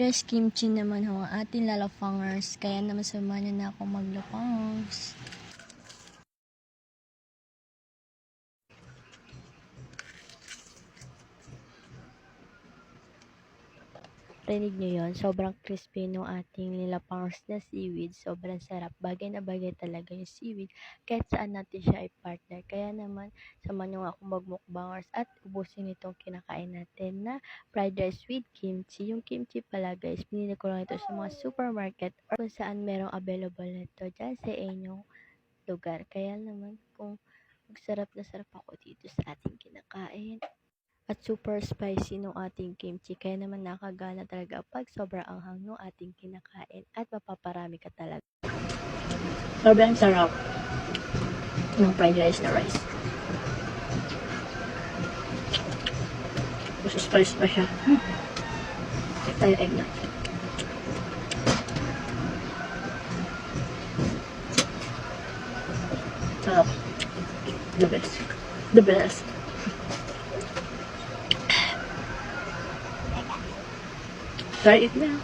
rice kimchi naman ho ang ating lalapangers. Kaya naman samahan na ako maglapangers. Rinig nyo yun? Sobrang crispy nung ating nilapangers na seaweed. Sobrang sarap. Bagay na bagay talaga yung seaweed. Kahit saan natin siya i-partner. Kaya naman, samahan nyo nga akong magmukbangers at ubusin itong kinakain natin na fried rice with kimchi. Yung kimchi pala guys, pinili ko lang ito sa mga supermarket or kung saan merong available nito dyan sa inyong lugar. Kaya naman, kung sarap na sarap ako dito sa ating kinakain. At super spicy nung ating kimchi. Kaya naman nakagana talaga pag sobrang anghang nung ating kinakain. At mapaparami ka talaga. Sobrang sarap ng fried rice na rice. Mas spicy pa siya. Tayo egg na. Sarap. The best. The best. Try it now.